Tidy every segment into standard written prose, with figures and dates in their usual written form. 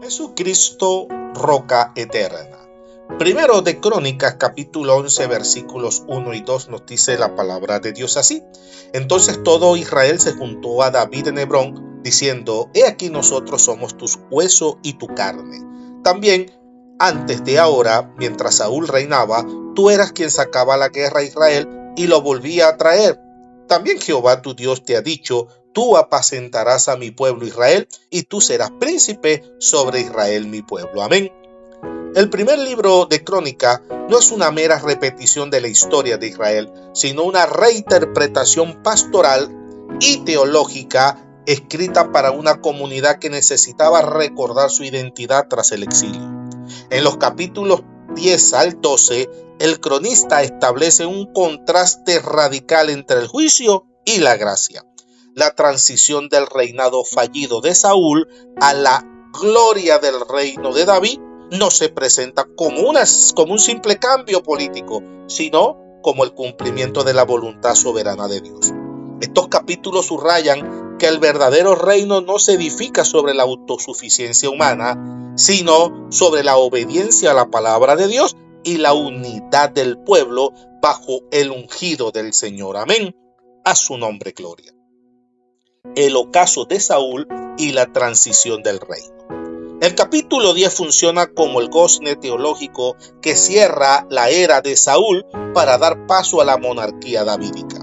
Jesucristo, roca eterna. Primero de Crónicas, capítulo 11, versículos 1 y 2 nos dice la palabra de Dios así. Entonces todo Israel se juntó a David en Hebrón, diciendo: He aquí nosotros somos tus huesos y tu carne. También, antes de ahora, mientras Saúl reinaba, tú eras quien sacaba la guerra a Israel y lo volvía a traer. También Jehová tu Dios te ha dicho: Tú apacentarás a mi pueblo Israel, y tú serás príncipe sobre Israel mi pueblo. Amén. El primer libro de Crónica no es una mera repetición de la historia de Israel, sino una reinterpretación pastoral y teológica escrita para una comunidad que necesitaba recordar su identidad tras el exilio. En los capítulos 10 al 12, el cronista establece un contraste radical entre el juicio y la gracia. La transición del reinado fallido de Saúl a la gloria del reino de David no se presenta como un simple cambio político, sino como el cumplimiento de la voluntad soberana de Dios. Estos capítulos subrayan que el verdadero reino no se edifica sobre la autosuficiencia humana, sino sobre la obediencia a la palabra de Dios y la unidad del pueblo bajo el ungido del Señor. Amén. A su nombre gloria. El ocaso de Saúl y la transición del reino. El capítulo 10 funciona como el gozne teológico que cierra la era de Saúl para dar paso a la monarquía davídica.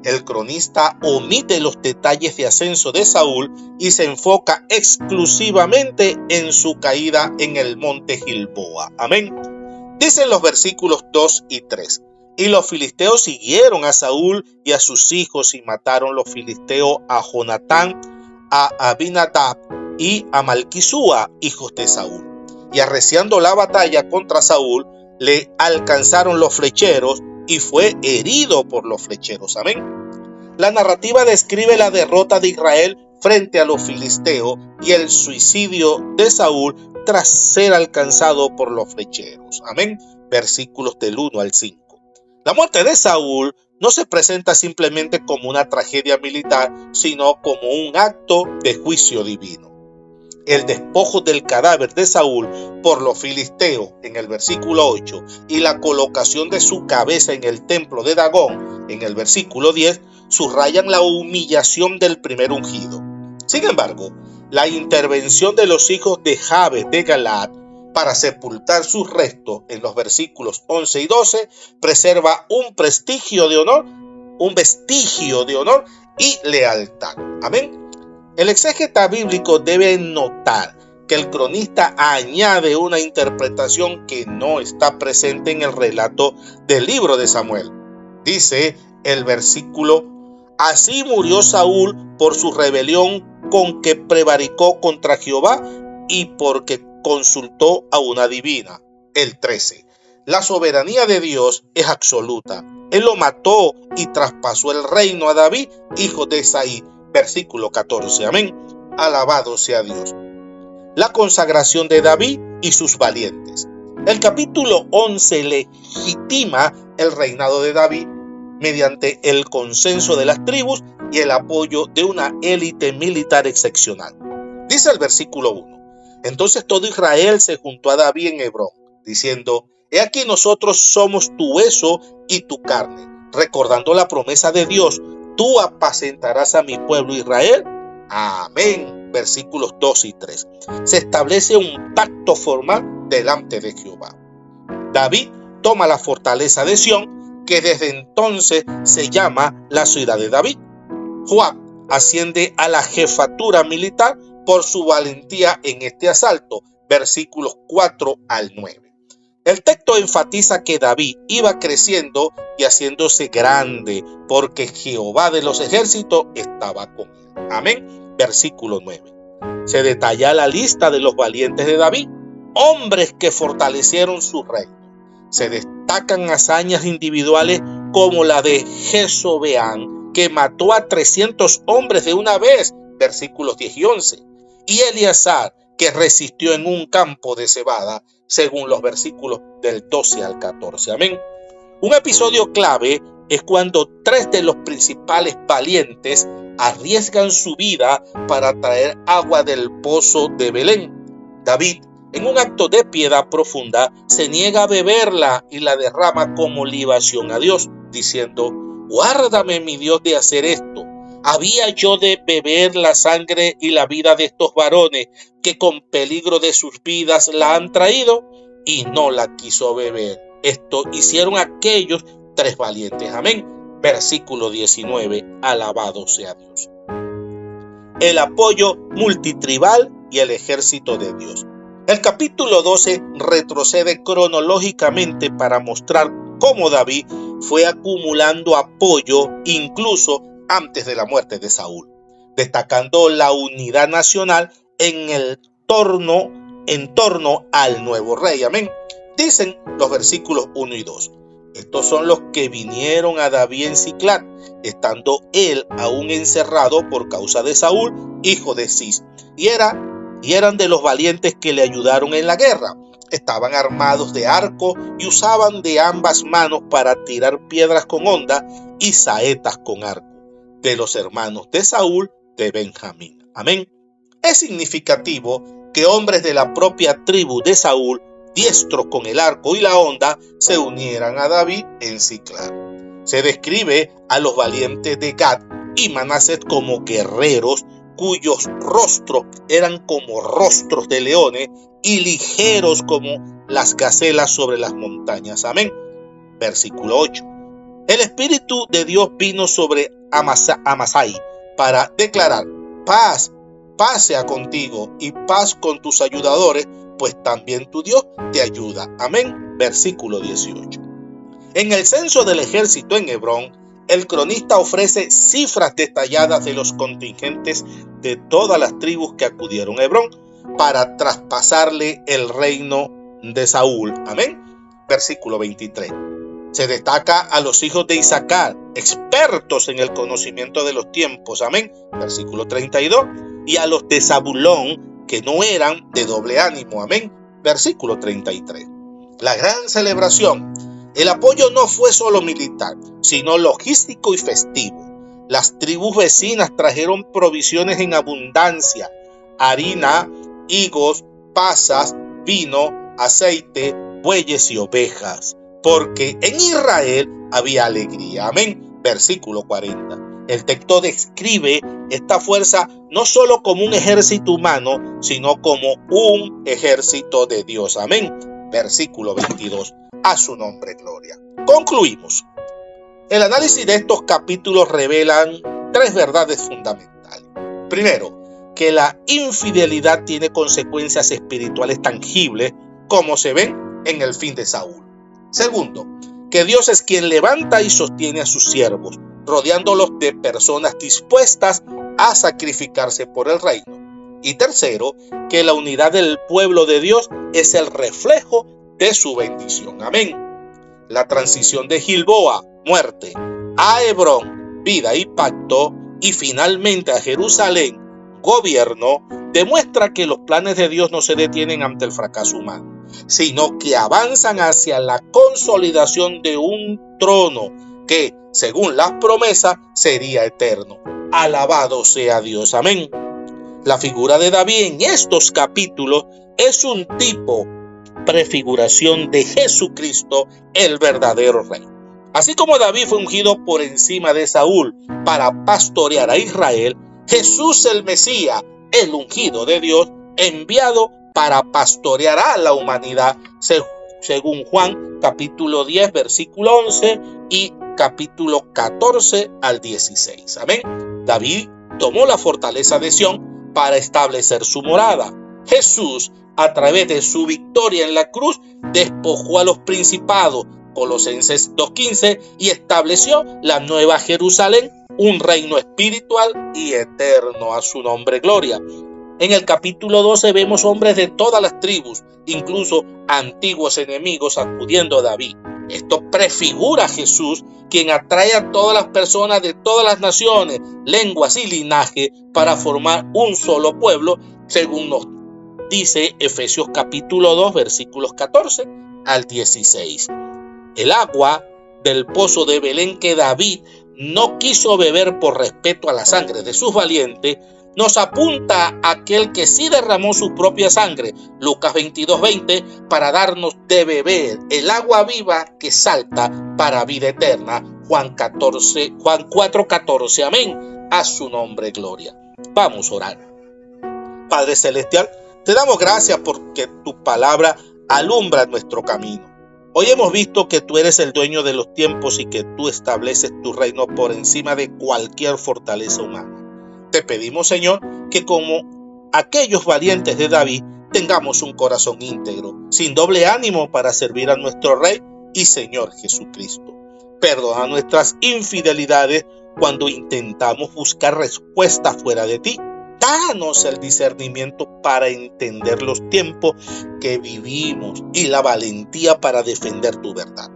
El cronista omite los detalles de ascenso de Saúl y se enfoca exclusivamente en su caída en el monte Gilboa. Amén. Dicen los versículos 2 y 3. Y los filisteos siguieron a Saúl y a sus hijos y mataron los filisteos a Jonatán, a Abinadab y a Malquisúa, hijos de Saúl. Y arreciando la batalla contra Saúl, le alcanzaron los flecheros y fue herido por los flecheros. Amén. La narrativa describe la derrota de Israel frente a los filisteos y el suicidio de Saúl tras ser alcanzado por los flecheros. Amén. Versículos del 1 al 5. La muerte de Saúl no se presenta simplemente como una tragedia militar, sino como un acto de juicio divino. El despojo del cadáver de Saúl por los filisteos en el versículo 8 y la colocación de su cabeza en el templo de Dagón en el versículo 10 subrayan la humillación del primer ungido. Sin embargo, la intervención de los hijos de Jabes de Galaad para sepultar sus restos en los versículos 11 y 12 preserva un vestigio de honor y lealtad. Amén. El exégeta bíblico debe notar que el cronista añade una interpretación que no está presente en el relato del libro de Samuel. Dice el versículo: Así murió Saúl por su rebelión con que prevaricó contra Jehová y porque consultó a una divina. El 13. La soberanía de Dios es absoluta. Él lo mató y traspasó el reino a David, hijo de Isaí. Versículo 14. Amén. Alabado sea Dios. La consagración de David y sus valientes. El capítulo 11 legitima el reinado de David mediante el consenso de las tribus y el apoyo de una élite militar excepcional. Dice el versículo 1. Entonces todo Israel se juntó a David en Hebrón, diciendo: He aquí nosotros somos tu hueso y tu carne, recordando la promesa de Dios: Tú apacentarás a mi pueblo Israel. Amén. Versículos 2 y 3. Se establece un pacto formal delante de Jehová. David toma la fortaleza de Sión, que desde entonces se llama la ciudad de David. Joab asciende a la jefatura militar por su valentía en este asalto. Versículos 4 al 9. El texto enfatiza que David iba creciendo y haciéndose grande, porque Jehová de los ejércitos estaba con él. Amén. Versículo 9. Se detalla la lista de los valientes de David, hombres que fortalecieron su reino. Se destacan hazañas individuales como la de Jezobeán, que mató a 300 hombres de una vez. Versículos 10 y 11. Y Eleazar, que resistió en un campo de cebada, según los versículos del 12 al 14. Amén. Un episodio clave es cuando 3 de los principales valientes arriesgan su vida para traer agua del pozo de Belén. David, en un acto de piedad profunda, se niega a beberla y la derrama como libación a Dios, diciendo: guárdame, mi Dios, de hacer esto. ¿Había yo de beber la sangre y la vida de estos varones que con peligro de sus vidas la han traído? Y no la quiso beber. Esto hicieron aquellos 3 valientes. Amén. Versículo 19. Alabado sea Dios. El apoyo multitribal y el ejército de Dios. El capítulo 12 retrocede cronológicamente para mostrar cómo David fue acumulando apoyo incluso antes de la muerte de Saúl, destacando la unidad nacional en torno al nuevo rey. Amén. Dicen los versículos 1 y 2. Estos son los que vinieron a David en Siclag, estando él aún encerrado por causa de Saúl, hijo de Cis, y eran de los valientes que le ayudaron en la guerra. Estaban armados de arco y usaban de ambas manos para tirar piedras con honda y saetas con arco, de los hermanos de Saúl de Benjamín. Amén. Es significativo que hombres de la propia tribu de Saúl, diestros con el arco y la honda, se unieran a David en Siclag. Se describe a los valientes de Gad y Manasés como guerreros cuyos rostros eran como rostros de leones y ligeros como las gacelas sobre las montañas. Amén. Versículo 8. El Espíritu de Dios vino sobre Amasai para declarar: paz sea contigo y paz con tus ayudadores, pues también tu Dios te ayuda. Amén. Versículo 18. En el censo del ejército en Hebrón, el cronista ofrece cifras detalladas de los contingentes de todas las tribus que acudieron a Hebrón para traspasarle el reino de Saúl. Amén. Versículo 23. Se destaca a los hijos de Isaacar, expertos en el conocimiento de los tiempos. Amén. Versículo 32. Y a los de Zabulón, que no eran de doble ánimo. Amén. Versículo 33. La gran celebración. El apoyo no fue solo militar, sino logístico y festivo. Las tribus vecinas trajeron provisiones en abundancia: harina, higos, pasas, vino, aceite, bueyes y ovejas, porque en Israel había alegría. Amén. Versículo 40. El texto describe esta fuerza no solo como un ejército humano, sino como un ejército de Dios. Amén. Versículo 22. A su nombre gloria. Concluimos. El análisis de estos capítulos revelan 3 verdades fundamentales. Primero, que la infidelidad tiene consecuencias espirituales tangibles, como se ven en el fin de Saúl. Segundo, que Dios es quien levanta y sostiene a sus siervos, rodeándolos de personas dispuestas a sacrificarse por el reino. Y tercero, que la unidad del pueblo de Dios es el reflejo de su bendición. Amén. La transición de Gilboa, muerte, a Hebrón, vida y pacto, y finalmente a Jerusalén, gobierno, demuestra que los planes de Dios no se detienen ante el fracaso humano, sino que avanzan hacia la consolidación de un trono que, según las promesas, sería eterno. Alabado sea Dios. Amén. La figura de David en estos capítulos es un tipo, prefiguración de Jesucristo, el verdadero rey. Así como David fue ungido por encima de Saúl para pastorear a Israel, Jesús el Mesías, el ungido de Dios, enviado para pastorear a la humanidad, según Juan capítulo 10 versículo 11 y capítulo 14 al 16. Amén. David tomó la fortaleza de Sión para establecer su morada. Jesús, a través de su victoria en la cruz, despojó a los principados, Colosenses 2:15, y estableció la nueva Jerusalén, un reino espiritual y eterno. A su nombre gloria. En el capítulo 12 vemos hombres de todas las tribus, incluso antiguos enemigos, acudiendo a David. Esto prefigura a Jesús, quien atrae a todas las personas de todas las naciones, lenguas y linajes para formar un solo pueblo, según nos dice Efesios capítulo 2 versículos 14 al 16. El agua del pozo de Belén que David no quiso beber por respeto a la sangre de sus valientes, nos apunta a aquel que sí derramó su propia sangre, Lucas 22:20, para darnos de beber el agua viva que salta para vida eterna, Juan 4:14, amén, a su nombre gloria. Vamos a orar. Padre Celestial, te damos gracias porque tu palabra alumbra nuestro camino. Hoy hemos visto que tú eres el dueño de los tiempos y que tú estableces tu reino por encima de cualquier fortaleza humana. Te pedimos, Señor, que como aquellos valientes de David, tengamos un corazón íntegro, sin doble ánimo para servir a nuestro Rey y Señor Jesucristo. Perdona nuestras infidelidades cuando intentamos buscar respuestas fuera de ti. Danos el discernimiento para entender los tiempos que vivimos y la valentía para defender tu verdad.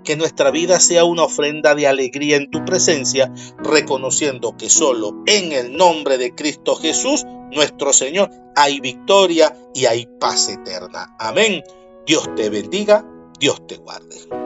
Que nuestra vida sea una ofrenda de alegría en tu presencia, reconociendo que solo en el nombre de Cristo Jesús, nuestro Señor, hay victoria y hay paz eterna. Amén. Dios te bendiga, Dios te guarde.